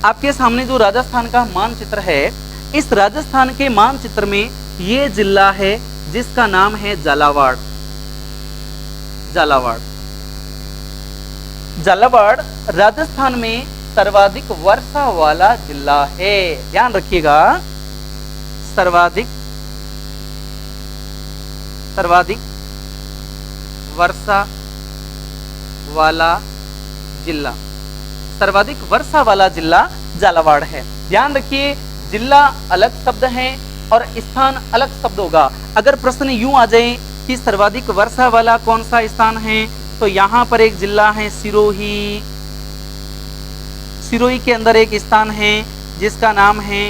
आपके सामने जो राजस्थान का मानचित्र है, इस राजस्थान के मानचित्र में ये जिला है जिसका नाम है झालावाड़। झालावाड़ झालावाड़ राजस्थान में सर्वाधिक वर्षा वाला जिला है। ध्यान रखिएगा, सर्वाधिक वर्षा वाला जिला, सर्वाधिक वर्षा वाला जिला झालावाड़ है। ध्यान रखिए, जिला अलग शब्द है और स्थान अलग शब्द होगा। अगर प्रश्न यूं आ जाए कि सर्वाधिक वर्षा वाला कौन सा स्थान है, तो यहां पर एक जिला है सिरोही। सिरोही के अंदर एक स्थान है जिसका नाम है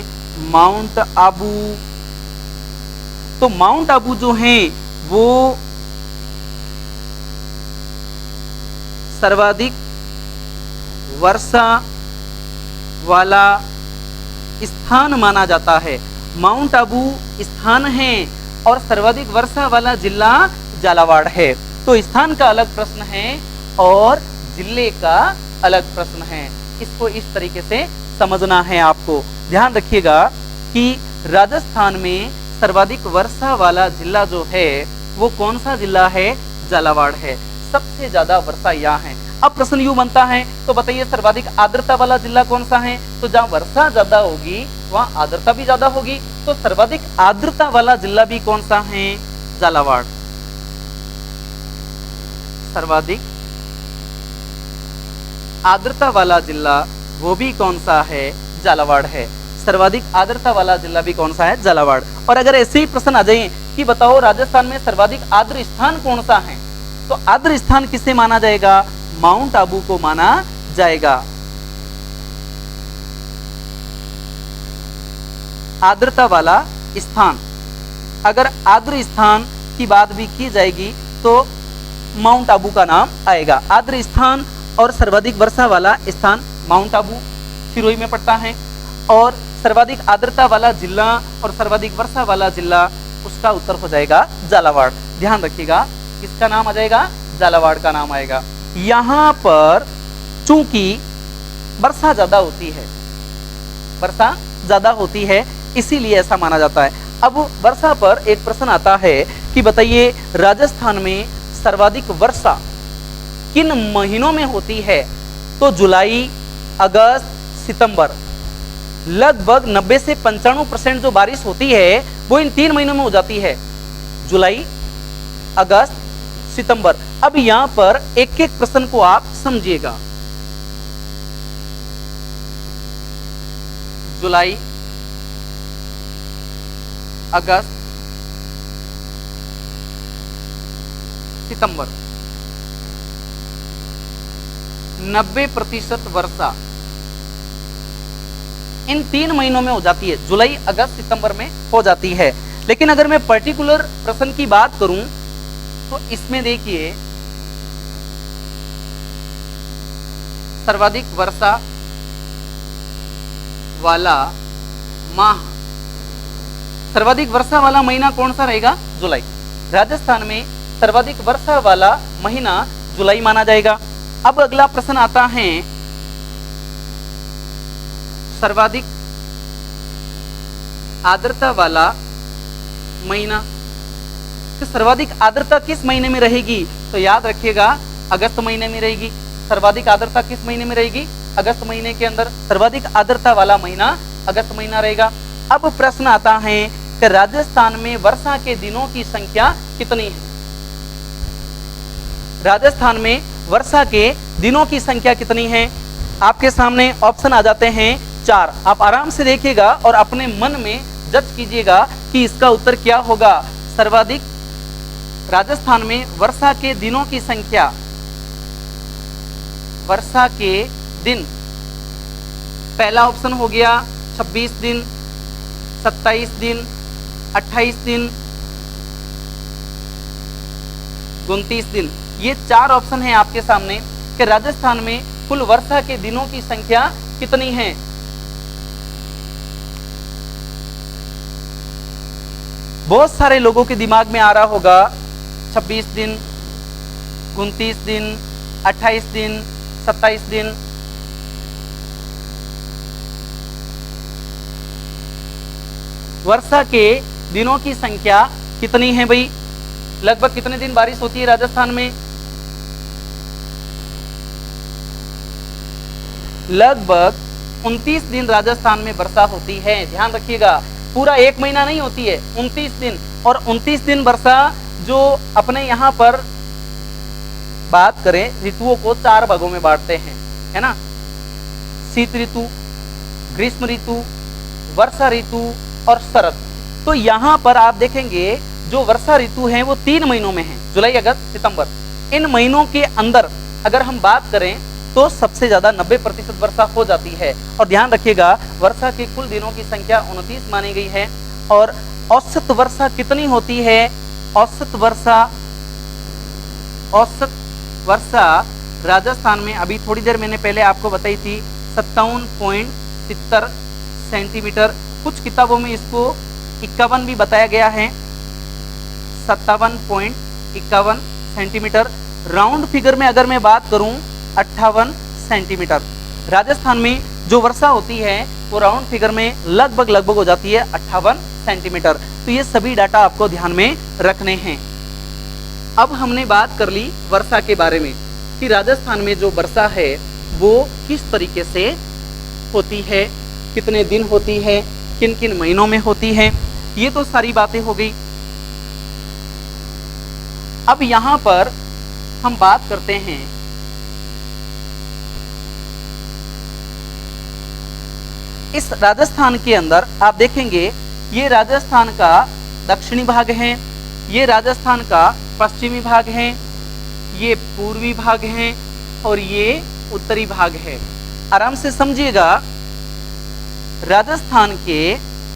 माउंट आबू। तो माउंट आबू जो है वो सर्वाधिक वर्षा वाला स्थान माना जाता है। माउंट आबू स्थान है और सर्वाधिक वर्षा वाला जिला झालावाड़ है। तो स्थान का अलग प्रश्न है और जिले का अलग प्रश्न है। इसको इस तरीके से समझना है आपको। ध्यान रखिएगा कि राजस्थान में सर्वाधिक वर्षा वाला जिला जो है वो कौन सा जिला है, झालावाड़ है। सबसे ज्यादा वर्षा यहाँ है। अब प्रश्न यूं बनता है, तो बताइए सर्वाधिक आर्द्रता वाला जिला कौन सा है। तो जहां वर्षा ज्यादा होगी वहां आर्द्रता भी ज्यादा होगी। तो सर्वाधिक आर्द्रता वाला जिला भी कौन सा है, झालावाड़। सर्वाधिक आर्द्रता वाला जिला वो भी कौन सा है, झालावाड़ है। सर्वाधिक आर्द्रता वाला जिला भी कौन सा है, झालावाड़। और अगर ऐसे ही प्रश्न आ जाए कि बताओ राजस्थान में सर्वाधिक आर्द्र स्थान कौन सा है, तो आर्द्र स्थान किसे माना जाएगा, माउंट आबू को माना जाएगा। आर्द्रता वाला स्थान, अगर आर्द्र स्थान की बात भी की जाएगी तो माउंट आबू का नाम आएगा। आर्द्र स्थान और सर्वाधिक वर्षा वाला स्थान माउंट आबू सिरोही में पड़ता है, और सर्वाधिक आर्द्रता वाला जिला और सर्वाधिक वर्षा वाला जिला, उसका उत्तर हो जाएगा झालावाड़। ध्यान रखिएगा, किसका नाम आ जाएगा, झालावाड़ का नाम आएगा। यहां पर चूंकि वर्षा ज्यादा होती है, वर्षा ज्यादा होती है, इसीलिए ऐसा माना जाता है। अब वर्षा पर एक प्रश्न आता है कि बताइए राजस्थान में सर्वाधिक वर्षा किन महीनों में होती है। तो जुलाई, अगस्त, सितंबर। लगभग 90 से 95% जो बारिश होती है वो इन 3 महीनों में हो जाती है, जुलाई, अगस्त, सितंबर। अब यहां पर एक एक प्रश्न को आप समझिएगा। जुलाई, अगस्त, सितंबर, 90% वर्षा इन 3 महीनों में हो जाती है, जुलाई, अगस्त, सितंबर में हो जाती है। लेकिन अगर मैं पर्टिकुलर प्रश्न की बात करूं तो इसमें देखिए सर्वाधिक वर्षा वाला माह, सर्वाधिक वर्षा वाला महीना कौन सा रहेगा, जुलाई। राजस्थान में सर्वाधिक वर्षा वाला महीना जुलाई माना जाएगा। अब अगला प्रश्न आता है, सर्वाधिक आर्द्रता वाला महीना। तो सर्वाधिक आर्द्रता किस महीने में रहेगी, तो याद रखिएगा अगस्त महीने में रहेगी। सर्वाधिक आर्द्रता किस महीने में रहेगी, अगस्त महीने के अंदर सर्वाधिक आर्द्रता वाला महीना अगस्त महीना रहेगा। अब प्रश्न आता है कि राजस्थान में वर्षा के दिनों की संख्या कितनी है। राजस्थान में वर्षा के दिनों की संख्या कितनी है, आपके सामने ऑप्शन आ जाते हैं 4। आप आराम से देखिएगा और अपने मन में जज कीजिएगा कि इसका उत्तर क्या होगा। सर्वाधिक राजस्थान में वर्षा के दिनों की संख्या, वर्षा के दिन, पहला ऑप्शन हो गया 26 दिन, 27 दिन, 28 दिन, 29 दिन। ये 4 ऑप्शन हैं आपके सामने कि राजस्थान में कुल वर्षा के दिनों की संख्या कितनी है। बहुत सारे लोगों के दिमाग में आ रहा होगा 26 दिन, 29 दिन, 28 दिन, 27 दिन। वर्षा के दिनों की संख्या कितनी है भाई? लगभग कितने दिन बारिश होती है राजस्थान में? लगभग 29 दिन राजस्थान में वर्षा होती है। ध्यान रखिएगा, पूरा एक महीना नहीं होती है, 29 दिन। और 29 दिन वर्षा जो अपने यहाँ पर बात करें, ऋतुओं को 4 भागों में बांटते हैं, है ना? शीत ऋतु, ग्रीष्म ऋतु, वर्षा ऋतु और शरद। तो यहाँ पर आप देखेंगे जो वर्षा ऋतु है वो 3 महीनों में है, जुलाई, अगस्त, सितंबर। इन महीनों के अंदर अगर हम बात करें तो सबसे ज्यादा 90% वर्षा हो जाती है। और ध्यान रखिएगा, वर्षा के कुल दिनों की संख्या 29 मानी गई है। और औसत वर्षा कितनी होती है? औसत वर्षा राजस्थान में अभी थोड़ी देर मैंने पहले आपको बताई थी 57.70 सेंटीमीटर। कुछ किताबों में इसको 51 भी बताया गया है, 57.51 सेंटीमीटर। राउंड फिगर में अगर मैं बात करूं 58 सेंटीमीटर। राजस्थान में जो वर्षा होती है वो राउंड फिगर में लगभग हो जाती है 58 सेंटीमीटर। तो ये सभी डाटा आपको ध्यान में रखने हैं। अब हमने बात कर ली वर्षा के बारे में कि राजस्थान में जो वर्षा है वो किस तरीके से होती है, कितने दिन होती है, किन किन महीनों में होती है, ये तो सारी बातें हो गई। अब यहां पर हम बात करते हैं इस राजस्थान के अंदर। आप देखेंगे ये राजस्थान का दक्षिणी भाग है, ये राजस्थान का पश्चिमी भाग है, ये पूर्वी भाग है और ये उत्तरी भाग है। आराम से समझिएगा, राजस्थान के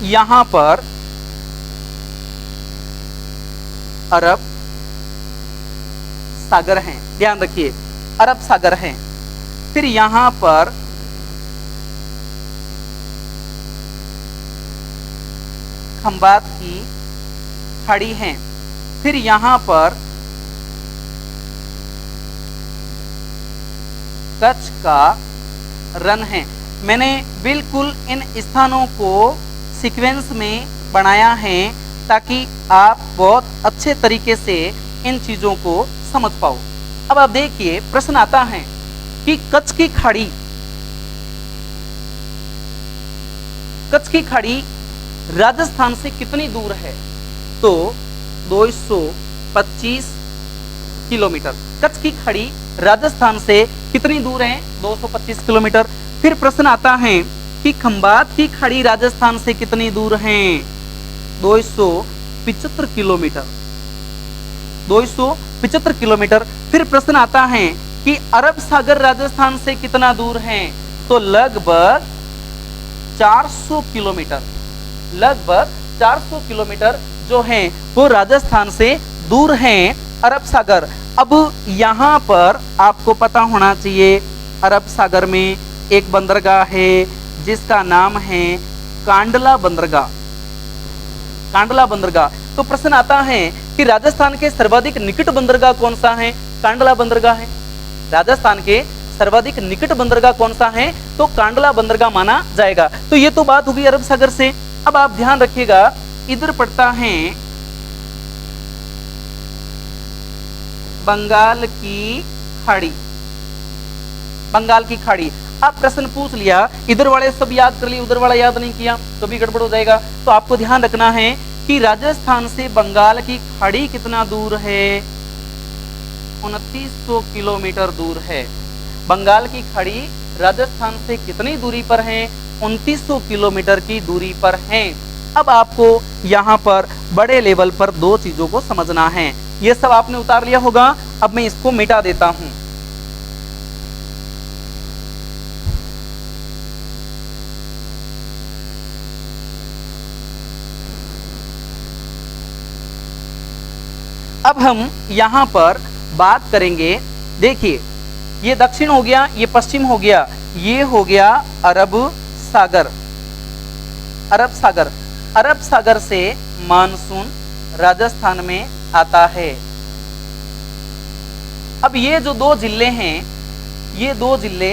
यहां पर अरब सागर हैं, ध्यान रखिए, अरब सागर हैं। फिर यहां पर खंबात की खाड़ी हैं। फिर यहां पर कच्छ का रण है। मैंने बिल्कुल इन स्थानों को सीक्वेंस में बनाया है ताकि आप बहुत अच्छे तरीके से इन चीजों को समझ पाओ। अब आप देखिए, प्रश्न आता है कि कच्छ की खाड़ी राजस्थान से कितनी दूर है? तो 225 किलोमीटर। कच्छ की खाड़ी राजस्थान से कितनी दूर है? 225 किलोमीटर। फिर प्रश्न आता है कि खंबात की खाड़ी राजस्थान से कितनी दूर है? 275 किलोमीटर। 275 किलोमीटर। फिर प्रश्न आता है कि अरब सागर राजस्थान से कितना दूर है? तो लगभग 400 किलोमीटर। लगभग 400 किलोमीटर जो है वो राजस्थान से दूर हैं अरब सागर। अब यहाँ पर आपको पता होना चाहिए, अरब सागर में एक बंदरगाह है जिसका नाम है कांडला बंदरगाह। कांडला बंदरगाह। तो प्रश्न आता है कि राजस्थान के सर्वाधिक निकट बंदरगाह कौन सा है? कांडला बंदरगाह है। राजस्थान के सर्वाधिक निकट बंदरगाह कौन सा है? तो कांडला बंदरगाह माना जाएगा। तो ये तो बात होगी अरब सागर से। अब आप ध्यान रखिएगा, इधर पड़ता है बंगाल की खाड़ी। बंगाल की खाड़ी। अब प्रश्न पूछ लिया, इधर वाले सब याद कर लिए, उधर वाला याद नहीं किया तो भी गड़बड़ हो जाएगा। तो आपको ध्यान रखना है कि राजस्थान से बंगाल की खाड़ी कितना दूर है? 2900 किलोमीटर दूर है। बंगाल की खाड़ी राजस्थान से कितनी दूरी पर है? 2900 किलोमीटर की दूरी पर है। अब आपको यहाँ पर बड़े लेवल पर दो चीजों को समझना है। ये सब आपने उतार लिया होगा, अब मैं इसको मिटा देता हूं। अब हम यहां पर बात करेंगे, देखिए ये दक्षिण हो गया, ये पश्चिम हो गया, ये हो गया अरब सागर। अरब सागर। अरब सागर से मानसून राजस्थान में आता है। अब ये जो दो जिले हैं, ये दो जिले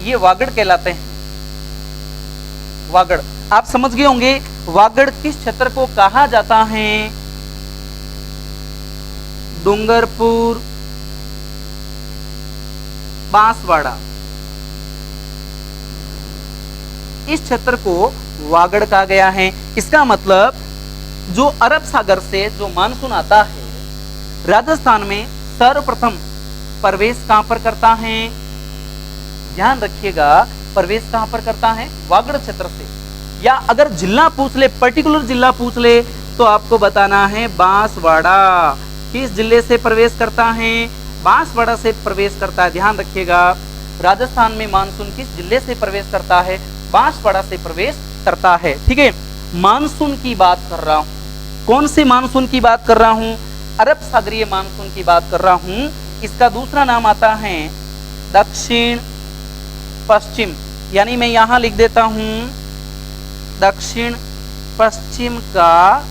ये वागड़ कहलाते हैं। वागड़। आप समझ गए होंगे वागड़ किस क्षेत्र को कहा जाता है? डूंगरपुर, बांसवाड़ा, इस क्षेत्र को वागड़ कहा गया है। इसका मतलब जो अरब सागर से जो मानसून आता है राजस्थान में सर्वप्रथम प्रवेश कहां पर करता है? ध्यान रखिएगा, प्रवेश कहां पर करता है? वागड़ क्षेत्र से। या अगर जिला पूछ ले, पर्टिकुलर जिला पूछ ले, तो आपको बताना है बांसवाड़ा। किस जिले से प्रवेश करता है? बांसवाड़ा से प्रवेश करता है। ध्यान रखिएगा, राजस्थान में मानसून किस जिले से प्रवेश करता है? बांसवाड़ा से प्रवेश करता है। ठीक है, मानसून की बात कर रहा हूं। कौन से मानसून की बात कर रहा हूं? अरब सागरीय मानसून की बात कर रहा हूं। इसका दूसरा नाम आता है दक्षिण पश्चिम, यानी मैं यहां लिख देता हूं दक्षिण पश्चिम का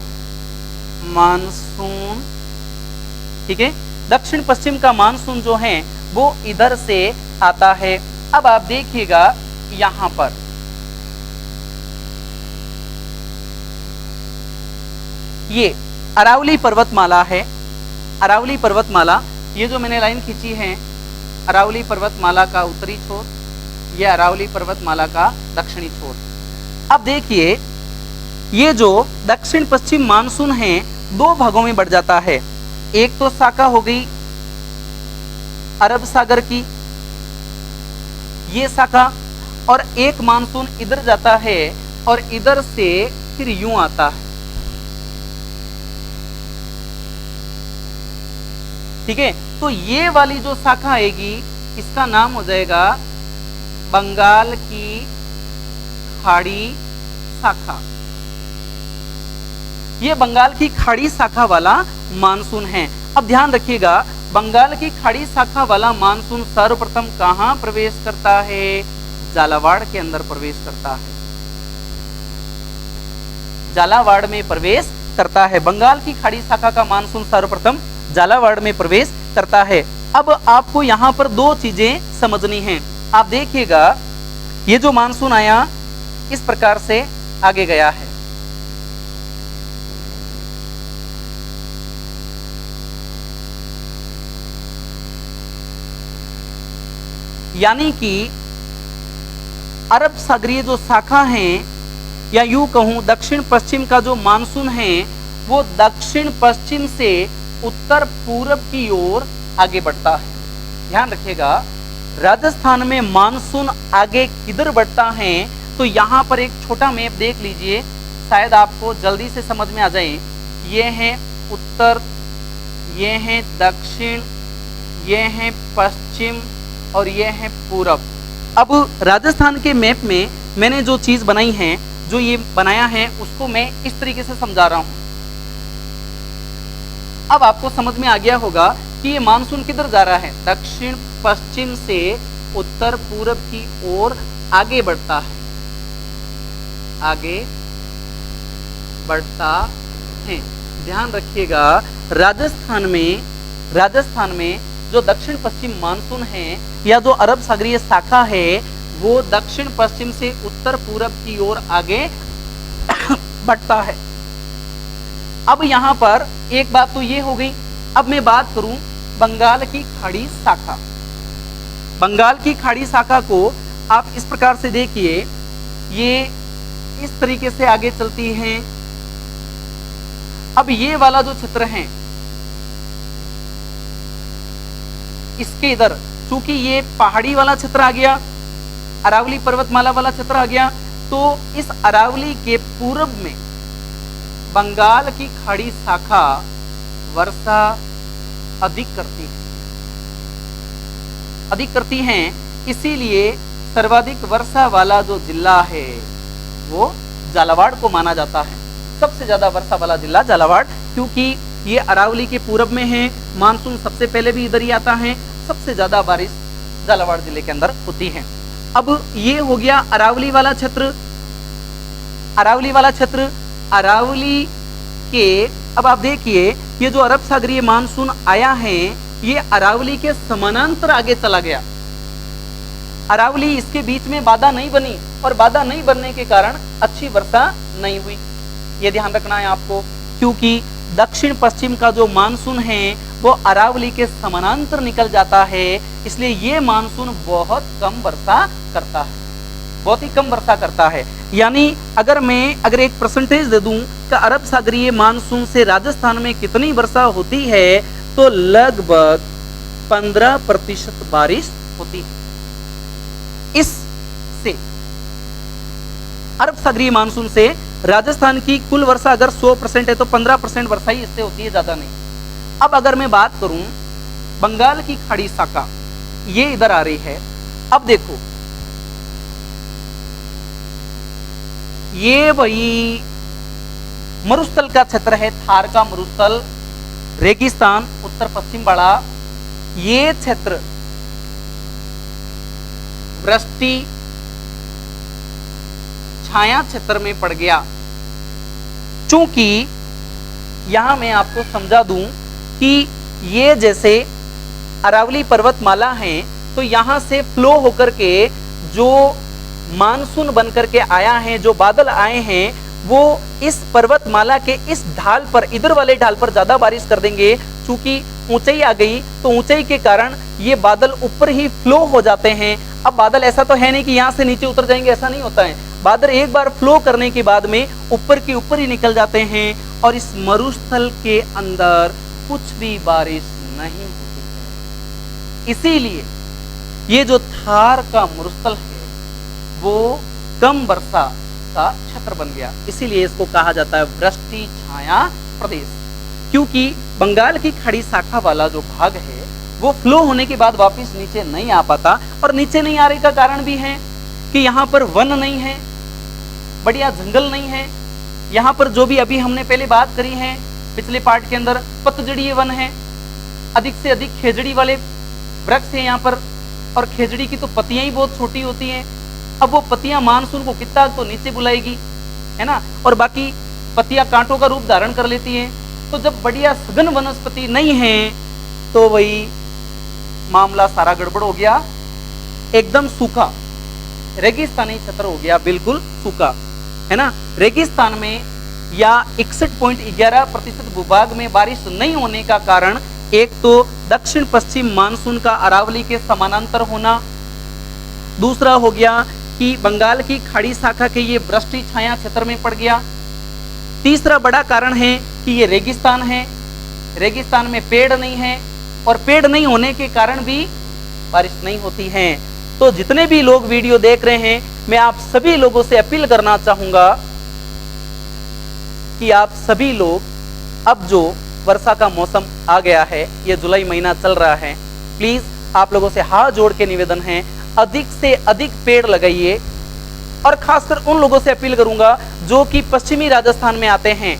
मानसून। ठीक है, दक्षिण पश्चिम का मानसून जो है वो इधर से आता है। अब आप देखिएगा यहां पर ये अरावली पर्वतमाला है। अरावली पर्वतमाला, ये जो मैंने लाइन खींची है अरावली पर्वतमाला का उत्तरी छोर, ये अरावली पर्वतमाला का दक्षिणी छोर। अब देखिए ये जो दक्षिण पश्चिम मानसून है दो भागों में बढ़ जाता है। एक तो शाखा हो गई अरब सागर की, ये शाखा, और एक मानसून इधर जाता है और इधर से फिर यूं आता है। ठीक है, तो ये वाली जो शाखा आएगी इसका नाम हो जाएगा बंगाल की खाड़ी शाखा। ये बंगाल की खाड़ी शाखा वाला मानसून है। अब ध्यान रखिएगा, बंगाल की खाड़ी शाखा वाला मानसून सर्वप्रथम कहां प्रवेश करता है? झालावाड़ के अंदर प्रवेश करता है। झालावाड़ में प्रवेश करता है। बंगाल की खाड़ी शाखा का मानसून सर्वप्रथम झालावाड़ में प्रवेश करता है। अब आपको यहां पर दो चीजें समझनी हैं। आप देखिएगा ये जो मानसून आया इस प्रकार से आगे गया है। यानी कि अरब सागरीय जो शाखा है, या यूं कहूं दक्षिण पश्चिम का जो मानसून है वो दक्षिण पश्चिम से उत्तर पूरब की ओर आगे बढ़ता है। ध्यान रखिएगा, राजस्थान में मानसून आगे किधर बढ़ता है? तो यहां पर एक छोटा मैप देख लीजिए, शायद आपको जल्दी से समझ में आ जाए। ये है उत्तर, ये है दक्षिण, ये है पश्चिम और ये है पूरब। अब राजस्थान के मैप में मैंने जो चीज बनाई है, जो ये बनाया है, उसको मैं इस तरीके से समझा रहा हूं। अब आपको समझ में आ गया होगा कि ये मानसून किधर जा रहा है? दक्षिण पश्चिम से उत्तर पूरब की ओर आगे बढ़ता है, आगे बढ़ता है। ध्यान रखिएगा, राजस्थान में जो दक्षिण पश्चिम मानसून है या जो अरब सागरीय शाखा है वो दक्षिण पश्चिम से उत्तर पूरब की ओर आगे बढ़ता है। अब यहां पर एक बात तो ये हो गई। अब मैं बात करूं बंगाल की खाड़ी शाखा। बंगाल की खाड़ी शाखा को आप इस प्रकार से देखिए, ये इस तरीके से आगे चलती है। अब ये वाला जो क्षेत्र है इसके इधर, चूंकि ये पहाड़ी वाला क्षेत्र आ गया, अरावली पर्वतमाला वाला क्षेत्र आ गया, तो इस अरावली के पूर्व में बंगाल की खाड़ी शाखा वर्षा अधिक करती हैं, इसीलिए सर्वाधिक वर्षा वाला जो जिला है वो झालावाड़ को माना जाता है। सबसे ज्यादा वर्षा वाला जिला झालावाड़, क्योंकि ये अरावली के पूरब में है, मानसून सबसे पहले भी इधर ही आता है, सबसे ज्यादा बारिश झालावाड़ जिले के अंदर होती है। अब ये हो गया अरावली वाला क्षेत्र। अरावली के अब आप देखिए ये जो अरब सागरीय मानसून आया है ये अरावली के समानांतर आगे चला गया। अरावली इसके बीच में बाधा नहीं बनी, और बाधा नहीं बनने के कारण अच्छी वर्षा नहीं हुई। ये ध्यान रखना है आपको, क्योंकि दक्षिण पश्चिम का जो मानसून है वो अरावली के समानांतर निकल जाता है, इसलिए ये मानसून बहुत कम वर्षा करता है, बहुत ही कम वर्षा करता है। यानी अगर एक परसेंटेज दे दूं कि अरब सागरीय मानसून से राजस्थान में कितनी वर्षा होती है, तो लगभग 15% बारिश होती है। इससे अरब सागरीय मानसून से राजस्थान की कुल वर्षा अगर 100% है तो 15% वर्षा ही इससे होती है, ज्यादा नहीं। अब अगर मैं बात करूं बंगाल की खाड़ी शाखा, ये इधर आ रही है। अब देखो ये वही मरुस्थल का क्षेत्र है, थार का मरुस्थल, रेगिस्तान उत्तर पश्चिम वाला। ये क्षेत्र वृष्टि छाया क्षेत्र में पड़ गया। चूंकि यहां मैं आपको समझा दूं कि ये जैसे अरावली पर्वतमाला है, तो यहां से फ्लो होकर के जो मानसून बनकर के आया है, जो बादल आए हैं, वो इस पर्वतमाला के इस ढाल पर, इधर वाले ढाल पर ज्यादा बारिश कर देंगे। चूंकि ऊंचाई आ गई तो ऊंचाई के कारण ये बादल ऊपर ही फ्लो हो जाते हैं। अब बादल ऐसा तो है नहीं कि यहां से नीचे उतर जाएंगे, ऐसा नहीं होता है। बादल एक बार फ्लो करने के बाद में ऊपर के ऊपर ही निकल जाते हैं, और इस मरुस्थल के अंदर कुछ भी बारिश नहीं होती है। इसीलिए ये जो थार का मरुस्थल है वो कम वर्षा का क्षेत्र बन गया, इसीलिए इसको कहा जाता है वृष्टि छाया प्रदेश। क्योंकि बंगाल की खाड़ी शाखा वाला जो भाग है वो फ्लो होने के बाद वापस नीचे नहीं आ पाता, और नीचे नहीं आ रहे का कारण भी है कि यहाँ पर वन नहीं है, बढ़िया जंगल नहीं है। यहाँ पर जो भी अभी हमने पहले बात करी है पिछले पार्ट के अंदर, पतझड़ीय वन है, अधिक से अधिक खेजड़ी वाले वृक्ष है यहाँ पर, और खेजड़ी की तो पत्तियां ही बहुत छोटी होती हैं। अब वो पत्तियां मानसून को कितना तो नीचे बुलाएगी, है ना, और बाकी पत्तियां कांटों का रूप धारण कर लेती हैं। तो जब बढ़िया सघन वनस्पति नहीं है तो वही मामला सारा गड़बड़ हो गया, एकदम सूखा रेगिस्तानी क्षेत्र हो गया, बिल्कुल सूखा, है ना। रेगिस्तान में या 61.11% भूभाग में बारिश नहीं होने का कारण एक तो दक्षिण पश्चिम मानसून का अरावली के समानांतर होना, दूसरा हो गया कि बंगाल की खाड़ी शाखा के ये वृष्टि छाया क्षेत्र में पड़ गया, तीसरा बड़ा कारण है कि ये रेगिस्तान है, रेगिस्तान में पेड़ नहीं है, और पेड़ नहीं होने के कारण भी बारिश नहीं होती है। तो जितने भी लोग वीडियो देख रहे हैं, मैं आप सभी लोगों से अपील करना चाहूंगा कि आप सभी लोग, अब जो वर्षा का मौसम आ गया है, ये जुलाई महीना चल रहा है, प्लीज आप लोगों से हाथ जोड़ के निवेदन है, अधिक से अधिक पेड़ लगाइए। और खासकर उन लोगों से अपील करूंगा जो कि पश्चिमी राजस्थान में आते हैं,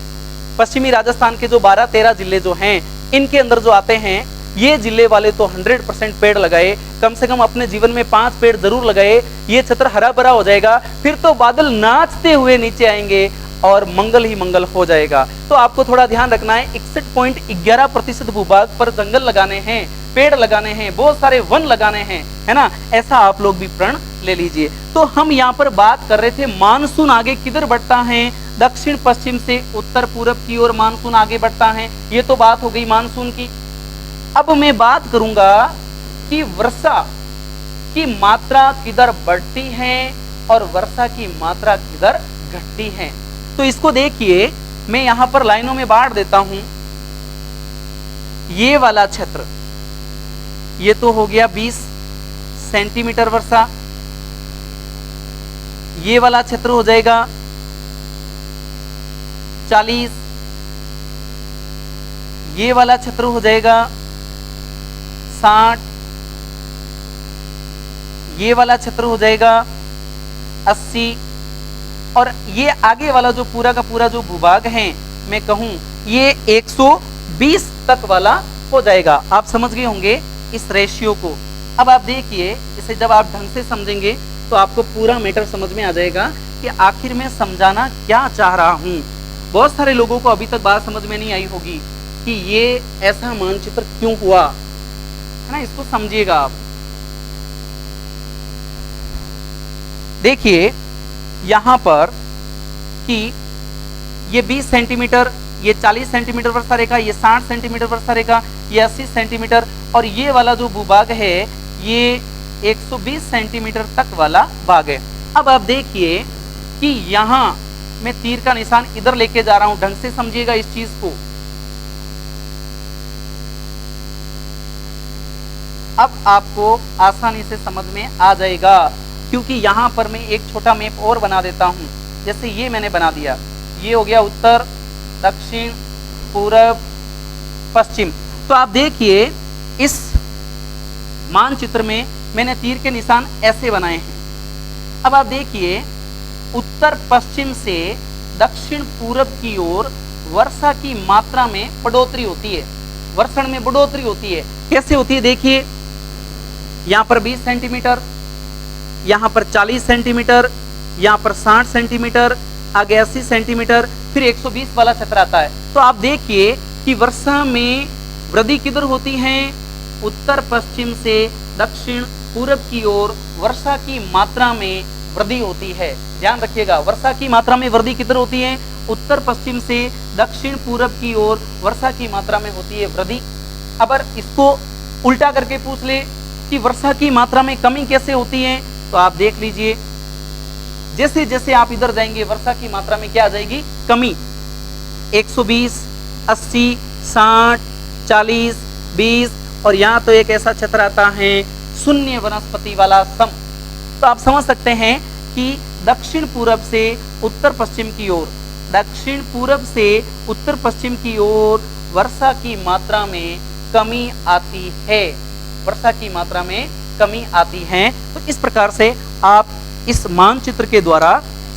पश्चिमी राजस्थान के जो 12-13 जिले जो हैं, इनके अंदर जो आते हैं, ये जिले वाले तो 100% पेड़ लगाए, कम से कम अपने जीवन में 5 पेड़ जरूर लगाए। ये क्षेत्र हरा भरा हो जाएगा, फिर तो बादल नाचते हुए नीचे आएंगे और मंगल ही मंगल हो जाएगा। तो आपको थोड़ा ध्यान रखना है, 61.11% भूभाग पर जंगल लगाने हैं, पेड़ लगाने हैं, बहुत सारे वन लगाने हैं, है ना। ऐसा आप लोग भी प्रण ले लीजिए। तो हम यहाँ पर बात कर रहे थे मानसून आगे किधर बढ़ता है, दक्षिण पश्चिम से उत्तर पूर्व की ओर मानसून आगे बढ़ता है। ये तो बात हो गई मानसून की। अब मैं बात करूंगा कि वर्षा की मात्रा किधर बढ़ती है और वर्षा की मात्रा किधर घटती है। तो इसको देखिए, मैं यहां पर लाइनों में बांट देता हूं। ये वाला क्षेत्र, ये तो हो गया 20 सेंटीमीटर वर्षा, ये वाला क्षेत्र हो जाएगा 40, ये वाला क्षेत्र हो जाएगा 60, ये वाला क्षेत्र हो जाएगा 80, और ये आगे वाला जो पूरा का पूरा जो भूभाग है, मैं कहूं ये 120 तक वाला हो जाएगा। आप समझ गए होंगे इस रेशियो को। अब आप देखिए, इसे जब आप ढंग से समझेंगे तो आपको पूरा मैटर समझ में आ जाएगा कि आखिर में समझाना क्या चाह रहा हूं। बहुत सारे लोगों को अभी तक बात समझ में नहीं आई होगी कि ये ऐसा मानचित्र क्यों हुआ, है ना। इसको समझिएगा आप। देखिए यहाँ पर कि ये 20 सेंटीमीटर, ये 40 सेंटीमीटर वर्षा रेखा, ये 60 सेंटीमीटर वर्षा रेखा, ये 80 सेंटीमीटर, और ये वाला जो भूभाग है ये 120 सेंटीमीटर तक वाला भाग है। अब आप देखिए कि यहाँ मैं तीर का निशान इधर लेके जा रहा हूं, ढंग से समझिएगा इस चीज को। अब आपको आसानी से समझ में आ जाएगा, क्योंकि यहाँ पर मैं एक छोटा मैप और बना देता हूं। जैसे ये मैंने बना दिया, ये हो गया उत्तर, दक्षिण, पूरब, पश्चिम। तो आप देखिए इस मानचित्र में मैंने तीर के निशान ऐसे बनाए हैं। अब आप देखिए उत्तर पश्चिम से दक्षिण पूरब की ओर वर्षा की मात्रा में बढ़ोतरी होती है, वर्षण में बढ़ोतरी होती है। कैसे होती है देखिए, यहाँ पर 20 सेंटीमीटर, यहाँ पर 40 सेंटीमीटर, यहाँ पर 60 सेंटीमीटर, आगे 80 सेंटीमीटर, फिर 120 वाला क्षेत्र आता है। तो आप देखिए कि वर्षा में वृद्धि किधर होती है, उत्तर पश्चिम से दक्षिण पूरब की ओर वर्षा की मात्रा में वृद्धि होती है। ध्यान रखिएगा, वर्षा की मात्रा में वृद्धि किधर होती है, उत्तर पश्चिम से दक्षिण पूरब की ओर वर्षा की मात्रा में होती है वृद्धि। अगर इसको उल्टा करके पूछ ले कि वर्षा की मात्रा में कमी कैसे होती है, तो आप देख लीजिए जैसे जैसे आप इधर जाएंगे वर्षा की मात्रा में क्या आ जाएगी, कमी। 120, 80, 60, 40, 20, और यहाँ तो एक ऐसा क्षेत्र आता है शून्य वनस्पति वाला सम। तो आप समझ सकते हैं कि दक्षिण पूरब से उत्तर पश्चिम की ओर, दक्षिण पूरब से उत्तर पश्चिम की ओर वर्षा की मात्रा में कमी आती है, वर्षा की मात्रा में कमी आती है। तो इस प्रकार से आप इस मानचित्र के द्वारा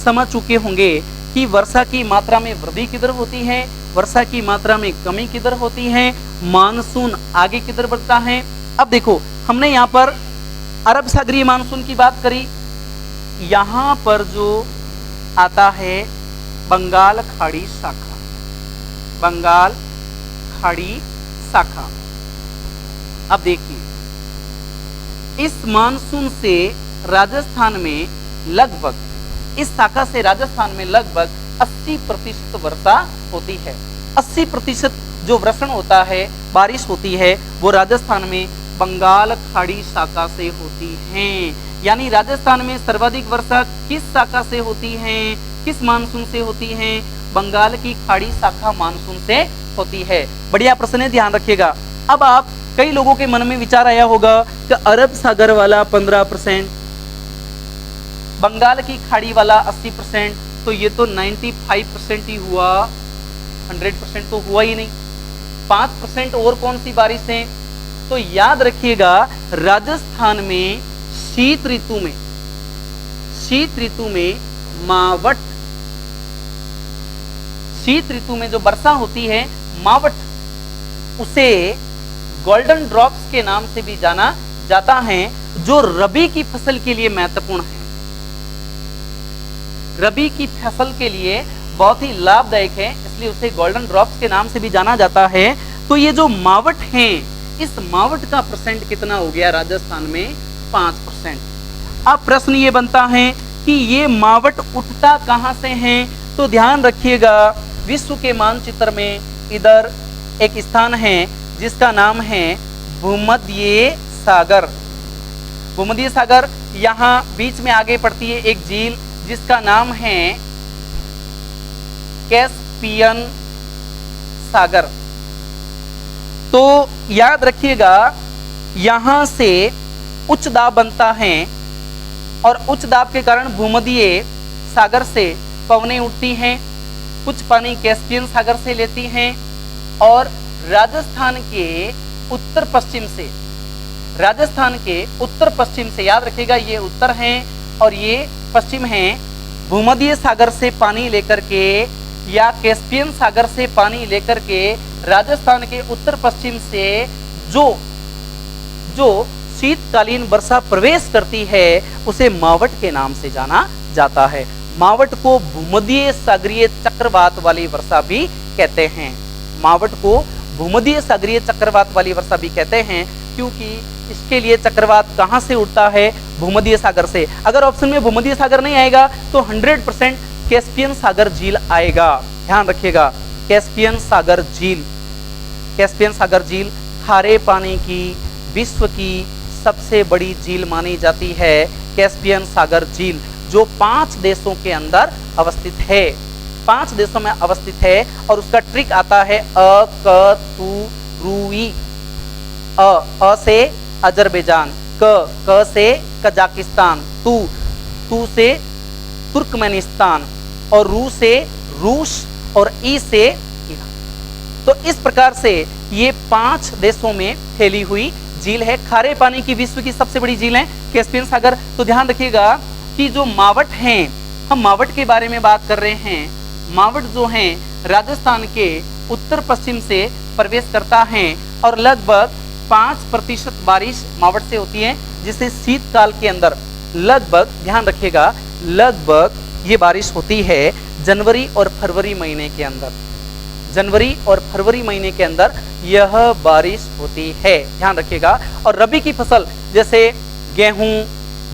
समझ चुके होंगे कि वर्षा की मात्रा में वृद्धि किधर होती है, वर्षा की मात्रा में कमी किधर होती है, मानसून आगे किधर बढ़ता है। अब देखो हमने यहाँ पर अरब सागरीय मानसून की बात करी, यहाँ पर जो आता है बंगाल खाड़ी शाखा, बंगाल खाड़ी शाखा। अब देखिए इस मानसून से राजस्थान में लगभग, इस शाखा से राजस्थान में लगभग 80% वर्षा होती है। 80% जो वर्षण होता है, बारिश होती है, वो राजस्थान में बंगाल खाड़ी शाखा से होती है। यानी राजस्थान में सर्वाधिक वर्षा किस शाखा से होती है, किस मानसून से होती है, बंगाल की खाड़ी शाखा मानसून से होती है। बढ़िया प्रश्न है, ध्यान रखिएगा। अब आप कई लोगों के मन में विचार आया होगा कि अरब सागर वाला 15%, बंगाल की खाड़ी वाला 80%, तो ये तो 95% ही हुआ, 100% तो हुआ ही नहीं। 5% और कौन सी बारिश है, तो याद रखिएगा राजस्थान में शीत ऋतु में, शीत ऋतु में मावठ, शीत ऋतु में जो वर्षा होती है मावठ, उसे गोल्डन ड्रॉप्स के नाम से भी जाना जाता है, जो रबी की फसल के लिए महत्वपूर्ण है, रबी की फसल के लिए बहुत ही लाभदायक है, इसलिए उसे गोल्डन ड्रॉप्स के नाम से भी जाना जाता है। तो ये जो मावठ है, इस मावठ का परसेंट कितना हो गया राजस्थान में, 5%। अब प्रश्न ये बनता है कि ये मावठ उठता कहां से है, तो ध्यान रखिएगा विश्व के मानचित्र में इधर एक स्थान है जिसका नाम है भूमध्य सागर। भूमध्य सागर, यहाँ बीच में आगे पड़ती है एक झील जिसका नाम है कैस्पियन सागर। तो याद रखिएगा यहां से उच्च दाब बनता है और उच्च दाब के कारण भूमध्य सागर से पवनें उठती हैं, कुछ पानी कैस्पियन सागर से लेती हैं और राजस्थान के उत्तर पश्चिम से, राजस्थान के उत्तर पश्चिम से, याद रखिएगा ये उत्तर हैं और ये पश्चिम हैं, भूमध्य सागर से पानी लेकर के या कैस्पियन सागर से पानी लेकर के राजस्थान के उत्तर पश्चिम से जो शीतकालीन वर्षा प्रवेश करती है उसे मावठ के नाम से जाना जाता है। मावठ को भूमध्य सागरीय चक्रवात वाली वर्षा भी कहते हैं, मावठ को भूमध्य सागरीय चक्रवात वाली वर्षा भी कहते हैं, क्योंकि इसके लिए चक्रवात कहाँ से उठता है? भूमध्य सागर से। अगर ऑप्शन में भूमध्य सागर नहीं आएगा तो 100% कैस्पियन सागर झील आएगा। ध्यान रखिएगा, कैस्पियन सागर झील। कैस्पियन सागर झील खारे पानी की विश्व की सबसे बड़ी झील मानी जाती है। कैस्पियन सागर झील जो 5 देशों के अंदर अवस्थित है, 5 देशों में अवस्थित है। और उसका ट्रिक आता है अ क तू रूई। अ से अजरबैजान, क से कजाकिस्तान, तू से तुर्कमेनिस्तान और रू से रूस और ई से ईरान। तो इस प्रकार से ये 5 देशों में फैली हुई झील है। खारे पानी की विश्व की सबसे बड़ी झील है कैस्पियन सागर। तो ध्यान रखिएगा कि जो मावट हैं, हम मावट के बारे में बात कर रहे हैं। मावट जो हैं राजस्थान के उत्तर पश्चिम से प्रवेश करता है और लगभग 5% बारिश मावट से होती है, जिसे शीतकाल के अंदर लगभग, ध्यान रखिएगा, लगभग ये बारिश होती है जनवरी और फरवरी महीने के अंदर। जनवरी और फरवरी महीने के अंदर यह बारिश होती है, ध्यान रखिएगा। और रबी की फसल जैसे गेहूं,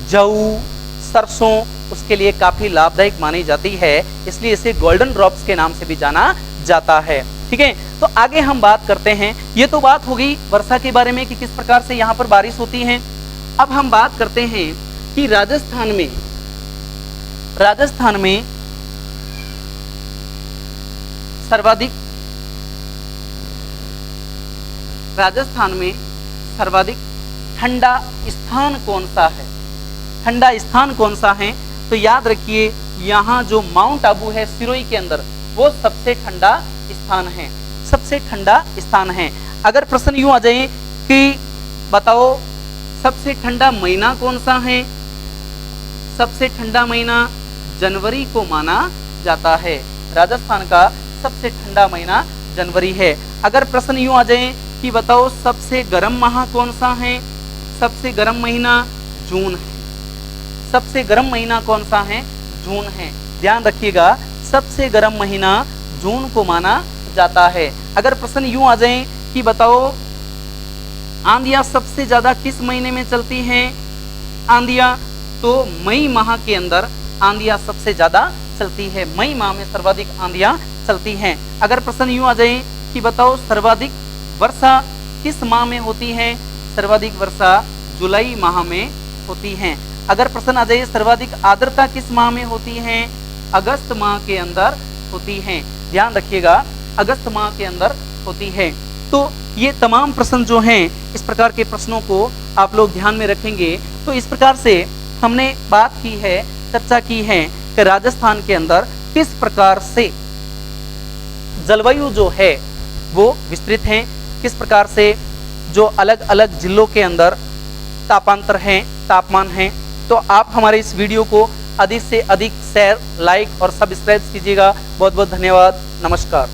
जऊ, सरसों, उसके लिए काफी लाभदायक मानी जाती है, इसलिए इसे गोल्डन ड्रॉप्स के नाम से भी जाना जाता है। ठीक है, तो आगे हम बात करते हैं। ये तो बात हो गई वर्षा के बारे में कि किस प्रकार से यहाँ पर बारिश होती है। अब हम बात करते हैं कि राजस्थान में सर्वाधिक ठंडा स्थान कौन सा है? ठंडा स्थान कौन सा है? तो याद रखिए, यहाँ जो माउंट आबू है सिरोही के अंदर, वो सबसे ठंडा स्थान है, सबसे ठंडा स्थान है। अगर प्रश्न यूं आ जाए कि बताओ सबसे ठंडा महीना कौन सा है? सबसे ठंडा महीना जनवरी को माना जाता है। राजस्थान का सबसे ठंडा महीना जनवरी है। अगर प्रश्न यूं आ जाए कि बताओ सबसे गर्म माह कौन सा है? सबसे गर्म महीना जून है। सबसे गर्म महीना कौन सा है? जून है। ध्यान रखिएगा, सबसे गर्म महीना जून को माना जाता है। अगर प्रश्न यूं आ जाए कि बताओ आंधियां सबसे ज्यादा किस महीने में चलती हैं? आंधियां तो मई माह के अंदर आंधियां सबसे ज्यादा चलती है। मई माह में सर्वाधिक आंधियां चलती हैं। अगर प्रश्न यूं आ जाए कि बताओ सर्वाधिक वर्षा किस माह में होती है? सर्वाधिक वर्षा जुलाई माह में होती है। अगर प्रश्न आ जाए सर्वाधिक आर्द्रता किस माह में होती है? अगस्त माह के अंदर होती है। ध्यान रखिएगा, अगस्त माह के अंदर होती है। तो ये तमाम प्रश्न जो हैं, इस प्रकार के प्रश्नों को आप लोग ध्यान में रखेंगे। तो इस प्रकार से हमने बात की है, चर्चा की है कि राजस्थान के अंदर किस प्रकार से जलवायु जो है वो विस्तृत है, किस प्रकार से जो अलग अलग जिलों के अंदर तापांतर हैं, तापमान हैं। तो आप हमारे इस वीडियो को अधिक से अधिक शेयर, लाइक और सब्सक्राइब कीजिएगा। बहुत बहुत धन्यवाद। नमस्कार।